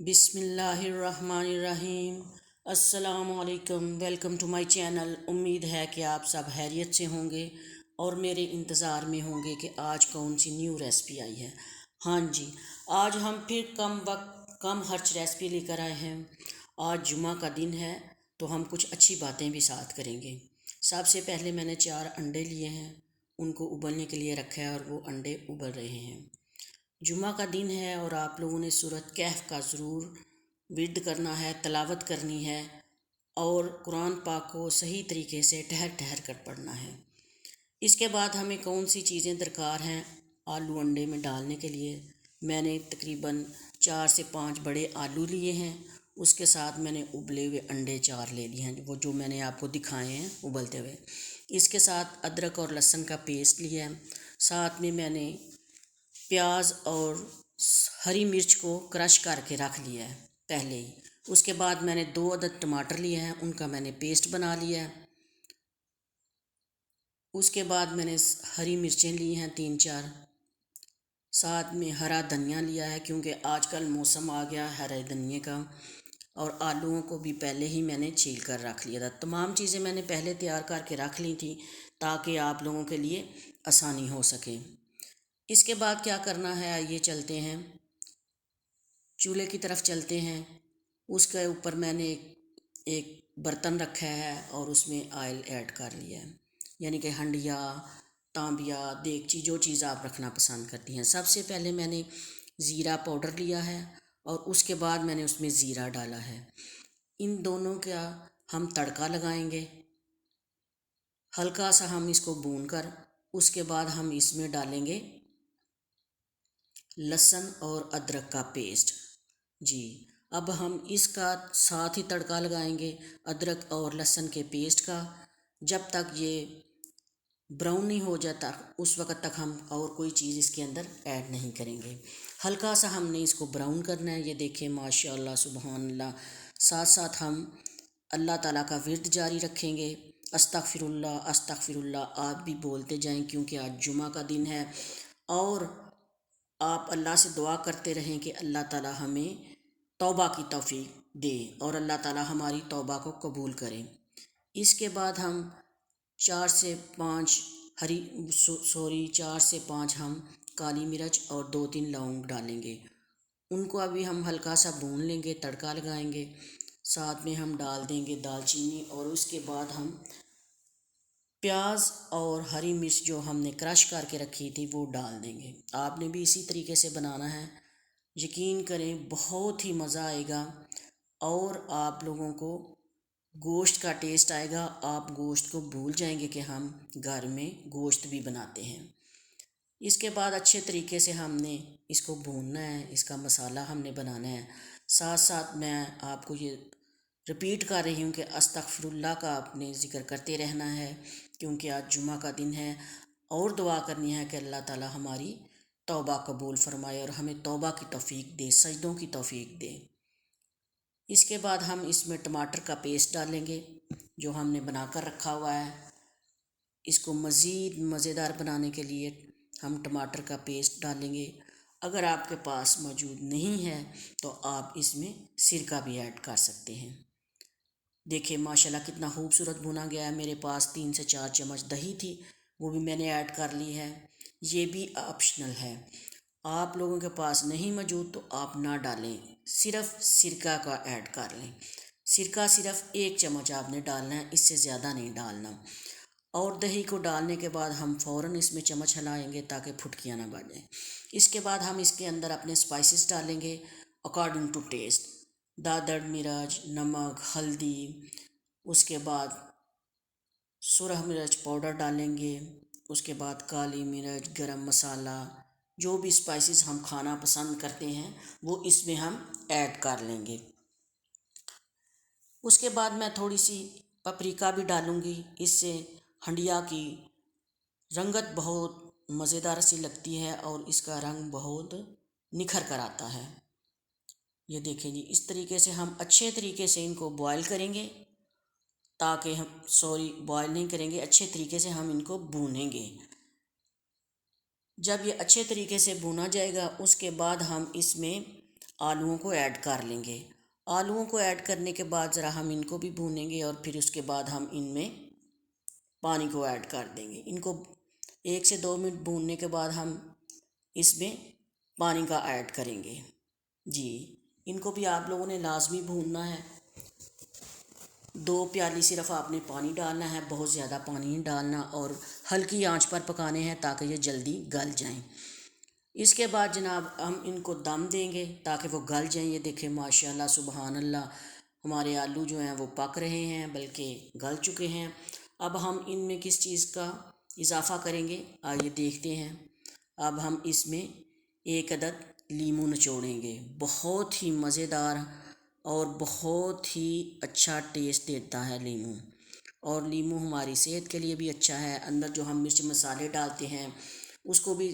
बिस्मिल्लाहिर्रहमानिर्रहीम। अस्सलामुअलैकुम। Welcome to my channel. उम्मीद है कि आप सब खैरियत से होंगे और मेरे इंतज़ार में होंगे कि आज कौन सी न्यू रेसिपी आई है। हाँ जी, आज हम फिर कम वक्त कम खर्च रेसिपी लेकर आए हैं। आज जुमा का दिन है तो हम कुछ अच्छी बातें भी साथ करेंगे। सबसे पहले मैंने 4 अंडे लिए हैं, उनको उबलने के लिए रखा है और वो अंडे उबल रहे हैं। जुमा का दिन है और आप लोगों ने सूरत कहफ का ज़रूर विर्द करना है, तलावत करनी है और कुरान पाक को सही तरीके से ठहर ठहर कर पढ़ना है। इसके बाद हमें कौन सी चीज़ें दरकार हैं आलू अंडे में डालने के लिए। मैंने तकरीबन 4 से 5 बड़े आलू लिए हैं, उसके साथ मैंने उबले हुए अंडे 4 ले लिए हैं, वो जो मैंने आपको दिखाए हैं उबलते हुए। इसके साथ अदरक और लहसुन का पेस्ट लिया है, साथ में मैंने प्याज और हरी मिर्च को क्रश करके रख लिया है पहले ही। उसके बाद मैंने 2 अदद टमाटर लिए हैं, उनका मैंने पेस्ट बना लिया है। उसके बाद मैंने हरी मिर्चें ली हैं 3-4, साथ में हरा धनिया लिया है क्योंकि आजकल मौसम आ गया हरे धनिए का। और आलूओं को भी पहले ही मैंने छील कर रख लिया था। तमाम चीज़ें मैंने पहले तैयार करके रख ली थी ताकि आप लोगों के लिए आसानी हो सके। इसके बाद क्या करना है, आइए चलते हैं चूल्हे की तरफ चलते हैं। उसके ऊपर मैंने एक बर्तन रखा है और उसमें ऑयल ऐड कर लिया है, यानी कि हंडिया, तांबिया, देगची, जो चीज़ आप रखना पसंद करती हैं। सबसे पहले मैंने ज़ीरा पाउडर लिया है और उसके बाद मैंने उसमें ज़ीरा डाला है। इन दोनों का हम तड़का लगाएंगे। हल्का सा हम इसको भून कर उसके बाद हम इसमें डालेंगे लहसुन और अदरक का पेस्ट। जी, अब हम इसका साथ ही तड़का लगाएंगे अदरक और लहसुन के पेस्ट का। जब तक ये ब्राउन नहीं हो जाता उस वक़्त तक हम और कोई चीज़ इसके अंदर ऐड नहीं करेंगे। हल्का सा हमने इसको ब्राउन करना है। ये देखें माशाअल्लाह सुबहान अल्लाह। साथ साथ हम अल्लाह ताला का विर्द जारी रखेंगे, अस्तगफिरुल्लाह अस्तगफिरुल्लाह आप भी बोलते जाएं क्योंकि आज जुमा का दिन है। और आप अल्लाह से दुआ करते रहें कि अल्लाह ताला हमें तौबा की तौफीक दे और अल्लाह ताला हमारी तौबा को कबूल करें। इसके बाद हम 4 से 5 हरी सॉरी 4 से 5 हम काली मिर्च और 2-3 लौंग डालेंगे। उनको अभी हम हल्का सा भून लेंगे, तड़का लगाएंगे। साथ में हम डाल देंगे दालचीनी और उसके बाद हम प्याज और हरी मिर्च जो हमने क्रश करके रखी थी वो डाल देंगे। आपने भी इसी तरीके से बनाना है। यकीन करें बहुत ही मज़ा आएगा और आप लोगों को गोश्त का टेस्ट आएगा। आप गोश्त को भूल जाएंगे कि हम घर में गोश्त भी बनाते हैं। इसके बाद अच्छे तरीके से हमने इसको भूनना है, इसका मसाला हमने बनाना है। साथ साथ मैं आपको ये रिपीट कर रही हूँ कि अस्तगफिरुल्लाह का आपने ज़िक्र करते रहना है क्योंकि आज जुमा का दिन है। और दुआ करनी है कि अल्लाह ताला हमारी तौबा कबूल फरमाए और हमें तौबा की तौफीक दे, सजदों की तौफीक दे। इसके बाद हम इसमें टमाटर का पेस्ट डालेंगे जो हमने बना कर रखा हुआ है। इसको मज़ीद मज़ेदार बनाने के लिए हम टमाटर का पेस्ट डालेंगे। अगर आपके पास मौजूद नहीं है तो आप इसमें सिरका भी ऐड कर सकते हैं। देखिए माशाल्लाह कितना खूबसूरत भुना गया है। मेरे पास 3 से 4 चम्मच दही थी, वो भी मैंने ऐड कर ली है। ये भी ऑप्शनल है, आप लोगों के पास नहीं मौजूद तो आप ना डालें, सिर्फ सिरका का ऐड कर लें। सिरका सिर्फ 1 चम्मच आपने डालना है, इससे ज़्यादा नहीं डालना। और दही को डालने के बाद हम फ़ौरन इसमें चम्मच हिलाएंगे ताकि फुटकियाँ ना बनें। इसके बाद हम इसके अंदर अपने स्पाइसेस डालेंगे अकॉर्डिंग टू टेस्ट। दादड़ मिर्च, नमक, हल्दी, उसके बाद सुरह मिर्च पाउडर डालेंगे। उसके बाद काली मिर्च, गरम मसाला, जो भी स्पाइसेस हम खाना पसंद करते हैं वो इसमें हम ऐड कर लेंगे। उसके बाद मैं थोड़ी सी पपरिका भी डालूँगी, इससे हंडिया की रंगत बहुत मज़ेदार सी लगती है और इसका रंग बहुत निखर कर आता है। ये देखें जी, इस तरीके से हम अच्छे तरीके से इनको बॉयल करेंगे ताकि हम बॉयल नहीं करेंगे, अच्छे तरीके से हम इनको भूनेंगे। जब ये अच्छे तरीके से भुना जाएगा उसके बाद हम इसमें आलूओं को ऐड कर लेंगे। आलूओं को ऐड करने के बाद ज़रा हम इनको भी भूनेंगे और फिर उसके बाद हम इनमें पानी को ऐड कर देंगे। इनको 1 से 2 मिनट भूनने के बाद हम इसमें पानी का ऐड करेंगे। जी, इनको भी आप लोगों ने लाजमी भूनना है। 2 प्याली सिर्फ आपने पानी डालना है, बहुत ज़्यादा पानी नहीं डालना, और हल्की आंच पर पकाने हैं ताकि ये जल्दी गल जाएं। इसके बाद जनाब हम इनको दम देंगे ताकि वो गल जाएं। ये देखें माशाल्लाह सुबहान अल्लाह, हमारे आलू जो हैं वो पक रहे हैं, बल्कि गल चुके हैं। अब हम इनमें किस चीज़ का इजाफ़ा करेंगे, आइए देखते हैं। अब हम इसमें 1 अदद लीमू निचोड़ेंगे। बहुत ही मज़ेदार और बहुत ही अच्छा टेस्ट देता है लीमू, और लीमू हमारी सेहत के लिए भी अच्छा है। अंदर जो हम मिर्च मसाले डालते हैं उसको भी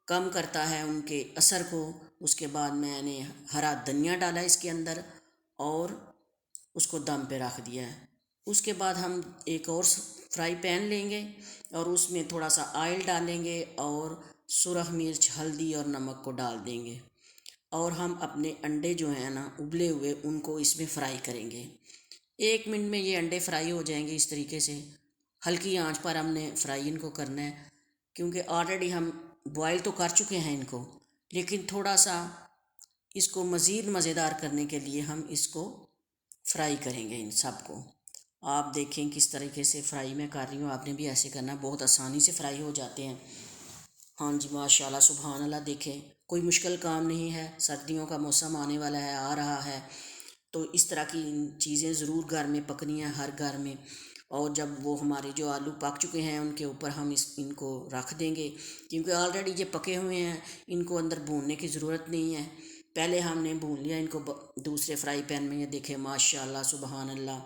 कम करता है, उनके असर को। उसके बाद मैंने हरा धनिया डाला इसके अंदर और उसको दम पे रख दिया है। उसके बाद हम एक और फ्राई पैन लेंगे और उसमें थोड़ा सा ऑयल डालेंगे और सुरख मिर्च, हल्दी और नमक को डाल देंगे, और हम अपने अंडे जो हैं ना उबले हुए, उनको इसमें फ्राई करेंगे। 1 मिनट में ये अंडे फ्राई हो जाएंगे। इस तरीके से हल्की आंच पर हमने फ्राई इनको करना है, क्योंकि ऑलरेडी हम बॉयल तो कर चुके हैं इनको, लेकिन थोड़ा सा इसको मज़ीद मज़ेदार करने के लिए हम इसको फ्राई करेंगे इन सब को। आप देखें किस तरीके से फ्राई मैं कर रही हूँ, आपने भी ऐसे करना, बहुत आसानी से फ्राई हो जाते हैं। हाँ जी माशाल्लाह सुभान अल्लाह, देखें कोई मुश्किल काम नहीं है। सर्दियों का मौसम आने वाला है, आ रहा है, तो इस तरह की चीज़ें ज़रूर घर में पकनी है, हर घर में। और जब वो हमारे जो आलू पक चुके हैं उनके ऊपर हम इनको रख देंगे, क्योंकि ऑलरेडी ये पके हुए हैं, इनको अंदर भूनने की ज़रूरत नहीं है। पहले हमने भून लिया इनको दूसरे फ्राई पैन में। ये देखें माशाल्लाह सुभान अल्लाह,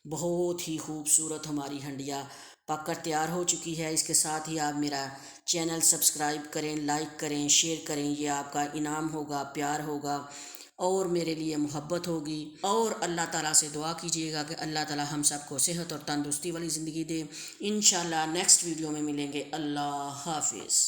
बहुत ही खूबसूरत हमारी हंडिया पककर तैयार हो चुकी है। इसके साथ ही आप मेरा चैनल सब्सक्राइब करें, लाइक करें, शेयर करें, ये आपका इनाम होगा, प्यार होगा और मेरे लिए मोहब्बत होगी। और अल्लाह ताला से दुआ कीजिएगा कि अल्लाह ताला हम सबको सेहत और तंदुरुस्ती वाली ज़िंदगी दे। इंशाल्लाह नेक्स्ट वीडियो में मिलेंगे। अल्लाह हाफिज़।